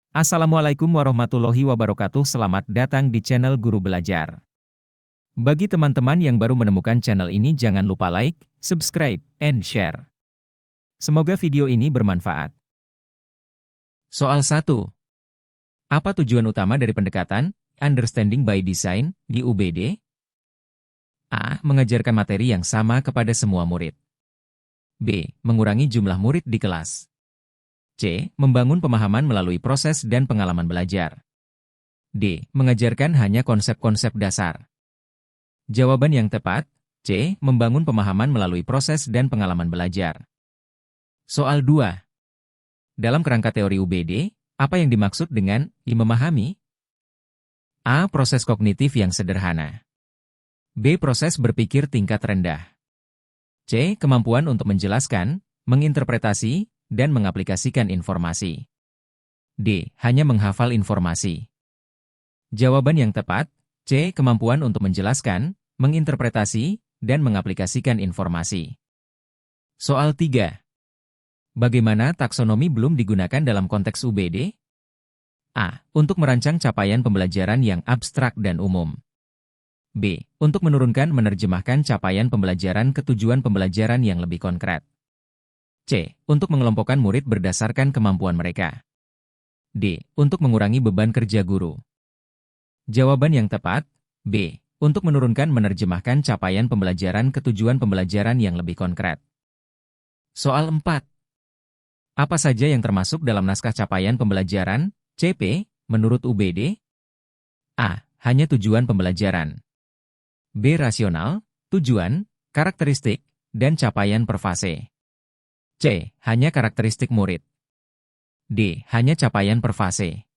Assalamualaikum warahmatullahi wabarakatuh. Selamat datang di channel Guru Belajar. Bagi teman-teman yang baru menemukan channel ini, jangan lupa like, subscribe, and share. Semoga video ini bermanfaat. Soal 1. Apa tujuan utama dari pendekatan Understanding by Design di UBD? A. Mengajarkan materi yang sama kepada semua murid. B. Mengurangi jumlah murid di kelas. C. Membangun pemahaman melalui proses dan pengalaman belajar. D. Mengajarkan hanya konsep-konsep dasar. Jawaban yang tepat, C. Membangun pemahaman melalui proses dan pengalaman belajar. Soal 2. Dalam kerangka teori UBD, apa yang dimaksud dengan memahami? A. Proses kognitif yang sederhana. B. Proses berpikir tingkat rendah. C. Kemampuan untuk menjelaskan, menginterpretasi, dan mengaplikasikan informasi. D. Hanya menghafal informasi. Jawaban yang tepat, C. Kemampuan untuk menjelaskan, menginterpretasi, dan mengaplikasikan informasi. Soal 3. Bagaimana taksonomi belum digunakan dalam konteks UBD? A. Untuk merancang capaian pembelajaran yang abstrak dan umum. B. Untuk menerjemahkan capaian pembelajaran ke tujuan pembelajaran yang lebih konkret. C. Untuk mengelompokkan murid berdasarkan kemampuan mereka. D. Untuk mengurangi beban kerja guru. Jawaban yang tepat, B. Untuk menerjemahkan capaian pembelajaran ke tujuan pembelajaran yang lebih konkret. Soal 4. Apa saja yang termasuk dalam naskah capaian pembelajaran, CP, menurut UBD? A. Hanya tujuan pembelajaran. B. Rasional, tujuan, karakteristik, dan capaian per fase. C. Hanya karakteristik murid. D. Hanya capaian per fase.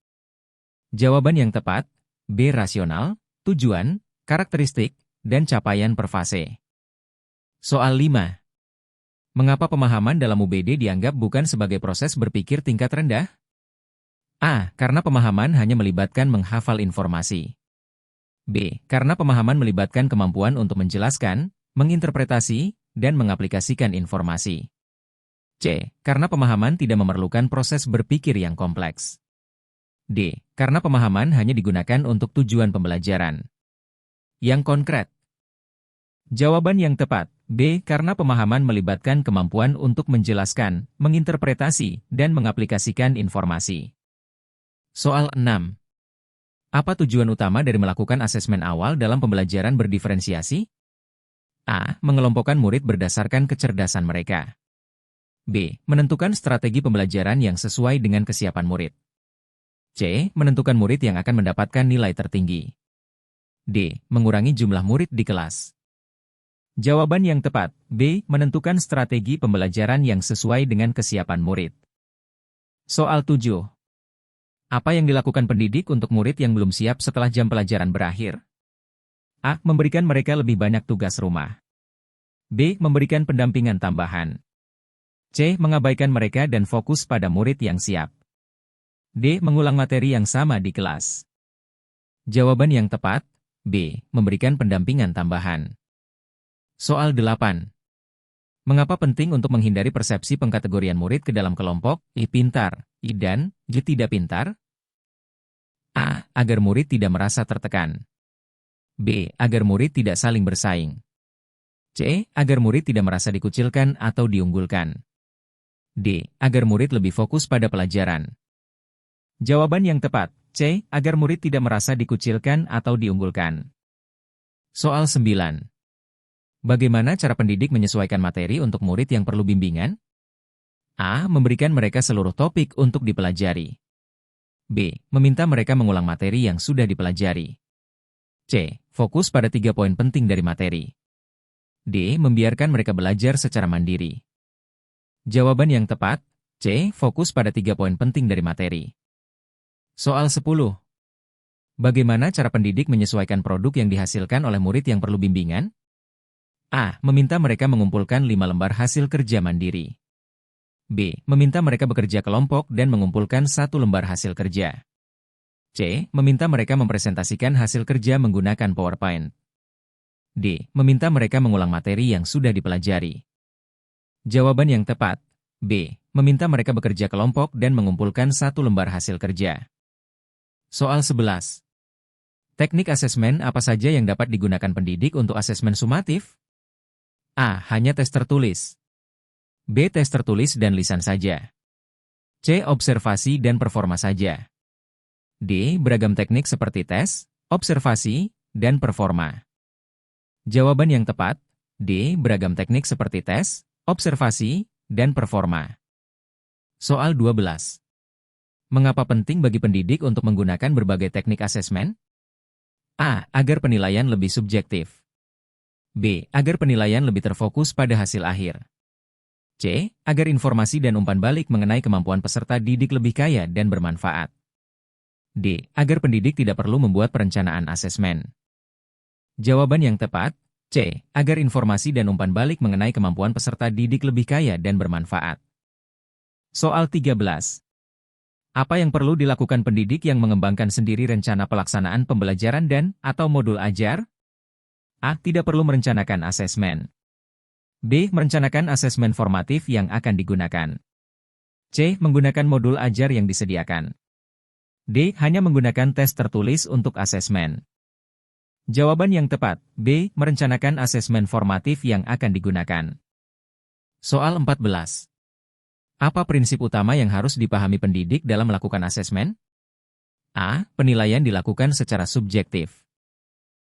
Jawaban yang tepat, B. Rasional, tujuan, karakteristik, dan capaian per fase. Soal 5. Mengapa pemahaman dalam UBD dianggap bukan sebagai proses berpikir tingkat rendah? A. Karena pemahaman hanya melibatkan menghafal informasi. B. Karena pemahaman melibatkan kemampuan untuk menjelaskan, menginterpretasi, dan mengaplikasikan informasi. C. Karena pemahaman tidak memerlukan proses berpikir yang kompleks. D. Karena pemahaman hanya digunakan untuk tujuan pembelajaran yang konkret. Jawaban yang tepat, B. Karena pemahaman melibatkan kemampuan untuk menjelaskan, menginterpretasi, dan mengaplikasikan informasi. Soal 6. Apa tujuan utama dari melakukan asesmen awal dalam pembelajaran berdiferensiasi? A. Mengelompokkan murid berdasarkan kecerdasan mereka. B. Menentukan strategi pembelajaran yang sesuai dengan kesiapan murid. C. Menentukan murid yang akan mendapatkan nilai tertinggi. D. Mengurangi jumlah murid di kelas. Jawaban yang tepat, B. Menentukan strategi pembelajaran yang sesuai dengan kesiapan murid. Soal 7. Apa yang dilakukan pendidik untuk murid yang belum siap setelah jam pelajaran berakhir? A. Memberikan mereka lebih banyak tugas rumah. B. Memberikan pendampingan tambahan. C. Mengabaikan mereka dan fokus pada murid yang siap. D. Mengulang materi yang sama di kelas. Jawaban yang tepat, B. Memberikan pendampingan tambahan. Soal 8. Mengapa penting untuk menghindari persepsi pengkategorian murid ke dalam kelompok I pintar, I dan J tidak pintar? A. Agar murid tidak merasa tertekan. B. Agar murid tidak saling bersaing. C. Agar murid tidak merasa dikucilkan atau diunggulkan. D. Agar murid lebih fokus pada pelajaran. Jawaban yang tepat, C. Agar murid tidak merasa dikucilkan atau diunggulkan. Soal 9. Bagaimana cara pendidik menyesuaikan materi untuk murid yang perlu bimbingan? A. Memberikan mereka seluruh topik untuk dipelajari. B. Meminta mereka mengulang materi yang sudah dipelajari. C. Fokus pada 3 poin penting dari materi. D. Membiarkan mereka belajar secara mandiri. Jawaban yang tepat, C. Fokus pada 3 poin penting dari materi. Soal 10. Bagaimana cara pendidik menyesuaikan produk yang dihasilkan oleh murid yang perlu bimbingan? A. Meminta mereka mengumpulkan 5 lembar hasil kerja mandiri. B. Meminta mereka bekerja kelompok dan mengumpulkan 1 lembar hasil kerja. C. Meminta mereka mempresentasikan hasil kerja menggunakan PowerPoint. D. Meminta mereka mengulang materi yang sudah dipelajari. Jawaban yang tepat, B. Meminta mereka bekerja kelompok dan mengumpulkan satu lembar hasil kerja. Soal 11. Teknik asesmen apa saja yang dapat digunakan pendidik untuk asesmen sumatif? A. Hanya tes tertulis. B. Tes tertulis dan lisan saja. C. Observasi dan performa saja. D. Beragam teknik seperti tes, observasi, dan performa. Jawaban yang tepat, D. Beragam teknik seperti tes, observasi, dan performa. Soal 12. Mengapa penting bagi pendidik untuk menggunakan berbagai teknik asesmen? A. Agar penilaian lebih subjektif. B. Agar penilaian lebih terfokus pada hasil akhir. C. Agar informasi dan umpan balik mengenai kemampuan peserta didik lebih kaya dan bermanfaat. D. Agar pendidik tidak perlu membuat perencanaan asesmen. Jawaban yang tepat, C. Agar informasi dan umpan balik mengenai kemampuan peserta didik lebih kaya dan bermanfaat. Soal 13. Apa yang perlu dilakukan pendidik yang mengembangkan sendiri rencana pelaksanaan pembelajaran dan atau modul ajar? A. Tidak perlu merencanakan asesmen. B. Merencanakan asesmen formatif yang akan digunakan. C. Menggunakan modul ajar yang disediakan. D. Hanya menggunakan tes tertulis untuk asesmen. Jawaban yang tepat, B. Merencanakan asesmen formatif yang akan digunakan. Soal 14. Apa prinsip utama yang harus dipahami pendidik dalam melakukan asesmen? A. Penilaian dilakukan secara subjektif.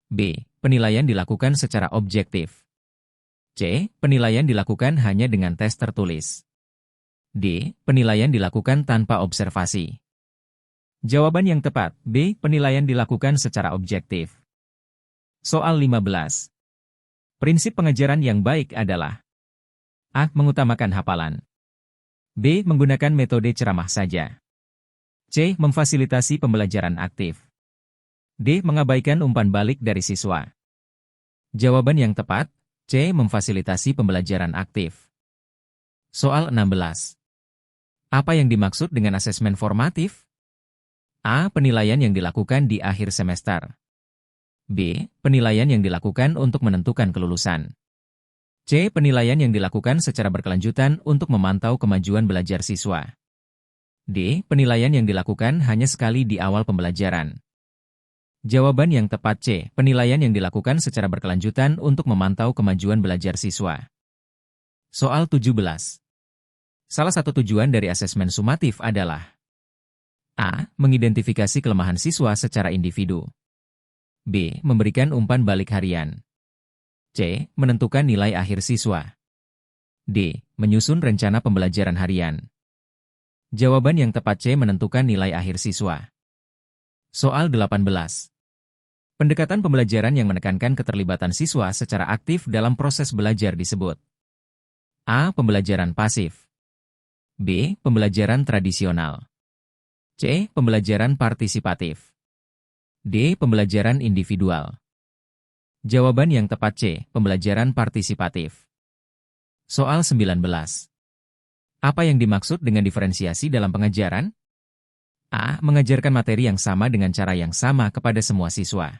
B. Penilaian dilakukan secara objektif. C. Penilaian dilakukan hanya dengan tes tertulis. D. Penilaian dilakukan tanpa observasi. Jawaban yang tepat, B. Penilaian dilakukan secara objektif. Soal 15. Prinsip pengajaran yang baik adalah A. Mengutamakan hafalan. B. Menggunakan metode ceramah saja. C. Memfasilitasi pembelajaran aktif. D. Mengabaikan umpan balik dari siswa. Jawaban yang tepat, C. Memfasilitasi pembelajaran aktif. Soal 16. Apa yang dimaksud dengan asesmen formatif? A. Penilaian yang dilakukan di akhir semester. B. Penilaian yang dilakukan untuk menentukan kelulusan. C. Penilaian yang dilakukan secara berkelanjutan untuk memantau kemajuan belajar siswa. D. Penilaian yang dilakukan hanya sekali di awal pembelajaran. Jawaban yang tepat C. Penilaian yang dilakukan secara berkelanjutan untuk memantau kemajuan belajar siswa. Soal 17. Salah satu tujuan dari asesmen sumatif adalah A. Mengidentifikasi kelemahan siswa secara individu. B. Memberikan umpan balik harian. C. Menentukan nilai akhir siswa. D. Menyusun rencana pembelajaran harian. Jawaban yang tepat C. Menentukan nilai akhir siswa. Soal 18. Pendekatan pembelajaran yang menekankan keterlibatan siswa secara aktif dalam proses belajar disebut A. Pembelajaran pasif. B. Pembelajaran tradisional. C. Pembelajaran partisipatif. D. Pembelajaran individual. Jawaban yang tepat C. Pembelajaran partisipatif. Soal 19. Apa yang dimaksud dengan diferensiasi dalam pengajaran? A. Mengajarkan materi yang sama dengan cara yang sama kepada semua siswa.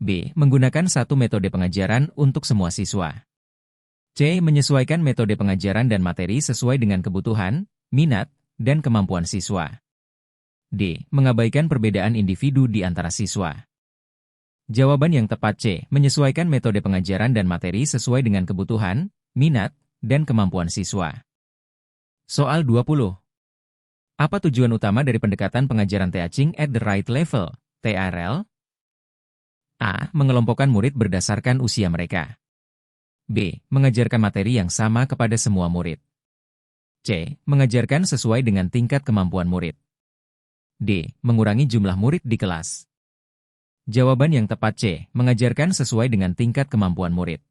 B. Menggunakan satu metode pengajaran untuk semua siswa. C. Menyesuaikan metode pengajaran dan materi sesuai dengan kebutuhan, minat, dan kemampuan siswa. D. Mengabaikan perbedaan individu di antara siswa. Jawaban yang tepat C. Menyesuaikan metode pengajaran dan materi sesuai dengan kebutuhan, minat, dan kemampuan siswa. Soal 20. Apa tujuan utama dari pendekatan pengajaran Teaching at the Right Level, TRL? A. Mengelompokkan murid berdasarkan usia mereka. B. Mengajarkan materi yang sama kepada semua murid. C. Mengajarkan sesuai dengan tingkat kemampuan murid. D. Mengurangi jumlah murid di kelas. Jawaban yang tepat C. Mengajarkan sesuai dengan tingkat kemampuan murid.